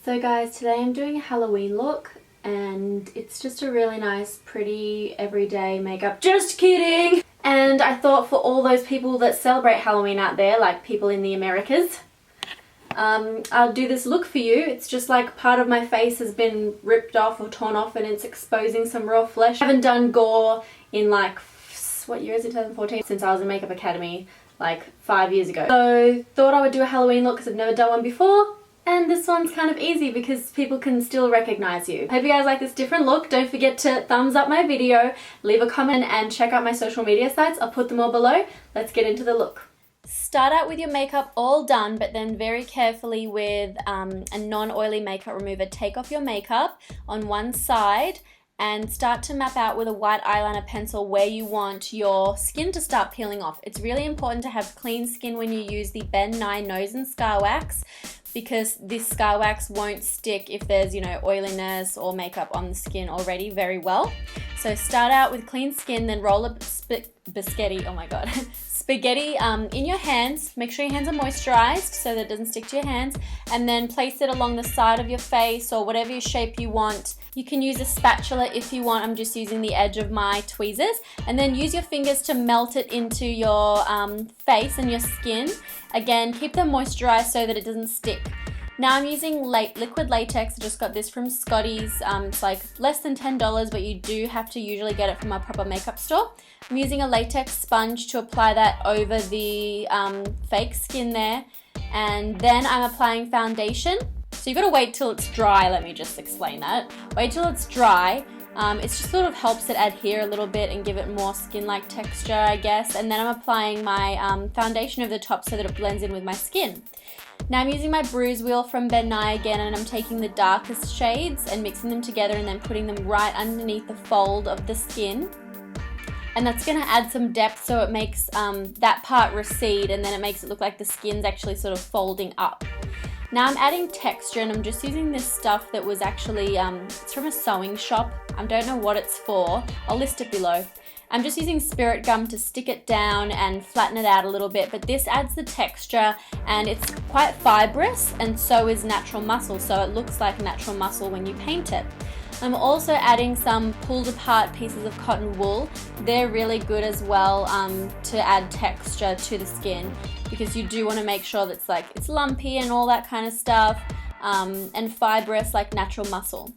So guys, today I'm doing a Halloween look and it's just a really nice, pretty, everyday makeup. Just kidding! And I thought for all those people that celebrate Halloween out there, like people in the Americas, I'll do this look for you. It's just like part of my face has been ripped off or torn off and it's exposing some raw flesh. I haven't done gore in like, what year is it, 2014? Since I was in Makeup Academy like 5 years ago. So thought I would do a Halloween look because I've never done one before. And this one's kind of easy because people can still recognize you. Hope you guys like this different look. Don't forget to thumbs up my video, leave a comment and check out my social media sites. I'll put them all below. Let's get into the look. Start out with your makeup all done, but then very carefully with a non-oily makeup remover, take off your makeup on one side and start to map out with a white eyeliner pencil where you want your skin to start peeling off. It's really important to have clean skin when you use the Nye Nose Scar Wax, because this scar wax won't stick if there's, you know, oiliness or makeup on the skin already very well. So start out with clean skin, then roll a spaghetti in your hands. Make sure your hands are moisturized so that it doesn't stick to your hands, and then place it along the side of your face or whatever shape you want. You can use a spatula if you want. I'm just using the edge of my tweezers, and then use your fingers to melt it into your face and your skin. Again, keep them moisturized so that it doesn't stick. Now I'm using liquid latex. I just got this from Scotty's. It's like less than $10, but you do have to usually get it from a proper makeup store. I'm using a latex sponge to apply that over the fake skin there. And then I'm applying foundation. So you've got to wait till it's dry. Let me just explain that. Wait till it's dry. It just sort of helps it adhere a little bit and give it more skin-like texture, I guess. And then I'm applying my foundation over the top so that it blends in with my skin. Now I'm using my Bruise Wheel from Nye again, and I'm taking the darkest shades and mixing them together and then putting them right underneath the fold of the skin. And that's going to add some depth so it makes that part recede, and then it makes it look like the skin's actually sort of folding up. Now I'm adding texture, and I'm just using this stuff that was actually, it's from a sewing shop. I don't know what it's for. I'll list it below. I'm just using Spirit Gum to stick it down and flatten it out a little bit, but this adds the texture and it's quite fibrous, and so is natural muscle, so it looks like natural muscle when you paint it. I'm also adding some pulled apart pieces of cotton wool. They're really good as well to add texture to the skin, because you do want to make sure that it's lumpy and all that kind of stuff, and fibrous like natural muscle.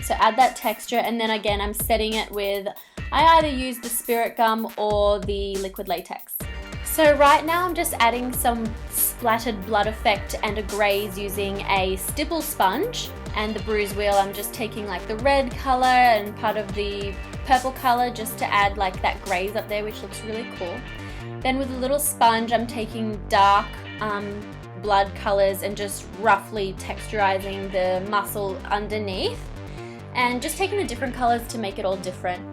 So add that texture, and then again I'm setting it with, I either use the Spirit Gum or the liquid latex. So right now I'm just adding some splattered blood effect and a graze using a stipple sponge, and the Bruise Wheel I'm just taking like the red color and part of the purple color just to add like that graze up there, which looks really cool. Then with a little sponge I'm taking dark blood colors and just roughly texturizing the muscle underneath, and just taking the different colors to make it all different.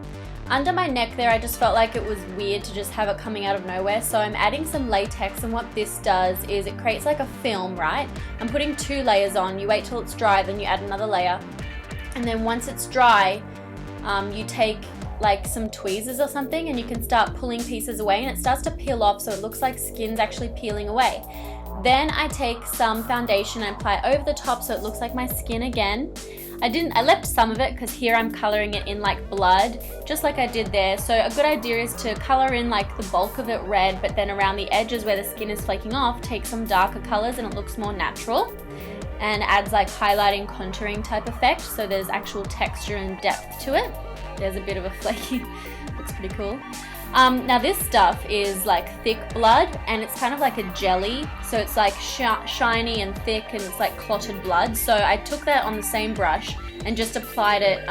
Under my neck there, I just felt like it was weird to just have it coming out of nowhere, so I'm adding some latex, and what this does is it creates like a film, right? I'm putting 2 layers on. You wait till it's dry, then you add another layer, and then once it's dry, you take like some tweezers or something and you can start pulling pieces away, and it starts to peel off so it looks like skin's actually peeling away. Then I take some foundation and apply it over the top so it looks like my skin again. I left some of it because here I'm coloring it in like blood, just like I did there. So a good idea is to color in like the bulk of it red, but then around the edges where the skin is flaking off, take some darker colors and it looks more natural and adds like highlighting, contouring type effect, so there's actual texture and depth to it. There's a bit of a flaky, looks pretty cool. Now this stuff is like thick blood, and it's kind of like a jelly, so it's like shiny and thick, and it's like clotted blood. So I took that on the same brush and just applied it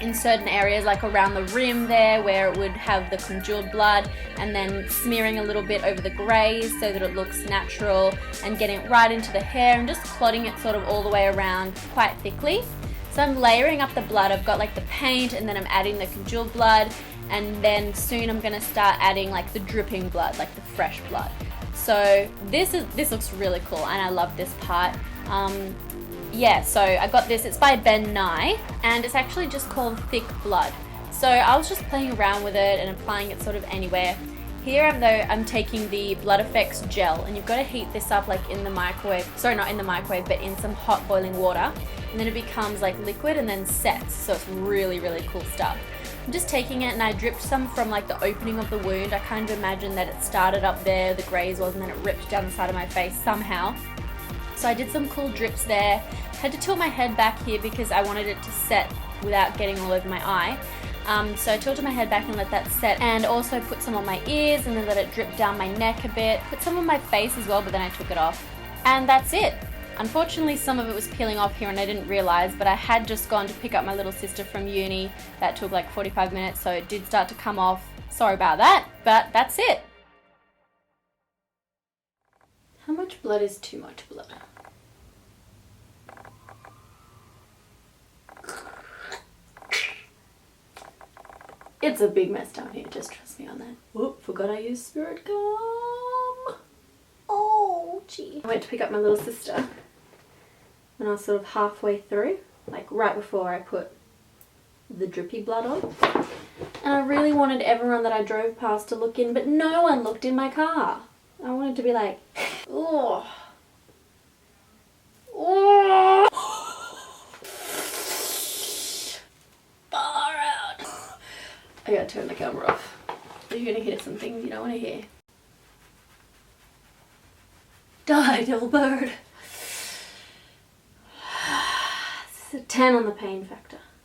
in certain areas, like around the rim there where it would have the congealed blood, and then smearing a little bit over the grays so that it looks natural, and getting it right into the hair and just clotting it sort of all the way around quite thickly. So I'm layering up the blood. I've got like the paint, and then I'm adding the congealed blood, and then soon I'm gonna start adding like the dripping blood, like the fresh blood. So this looks really cool, and I love this part. Yeah, so I got this, it's by Nye, and it's actually just called Thick Blood. So I was just playing around with it and applying it sort of anywhere. Here I'm taking the Blood Effects gel, and you've got to heat this up like in the microwave. Sorry, not in the microwave, but in some hot boiling water. And then it becomes like liquid and then sets. So it's really, really cool stuff. I'm just taking it and I dripped some from like the opening of the wound. I kind of imagined that it started up there, the graze was, and then it ripped down the side of my face somehow. So I did some cool drips there. Had to tilt my head back here because I wanted it to set without getting all over my eye. So I tilted my head back and let that set, and also put some on my ears and then let it drip down my neck a bit. Put some on my face as well, but then I took it off. And that's it. Unfortunately, some of it was peeling off here and I didn't realize, but I had just gone to pick up my little sister from uni. That took like 45 minutes, so it did start to come off. Sorry about that, but that's it. How much blood is too much blood? It's a big mess down here, just trust me on that. Whoop, forgot I used Spirit Gum. Oh, gee. I went to pick up my little sister and I was sort of halfway through, like right before I put the drippy blood on. And I really wanted everyone that I drove past to look in, but no one looked in my car. I wanted to be like, oh. Oh. Far out. I gotta turn the camera off. You're gonna hear some things you don't want to hear. Die, little bird. This is a 10 on the pain factor.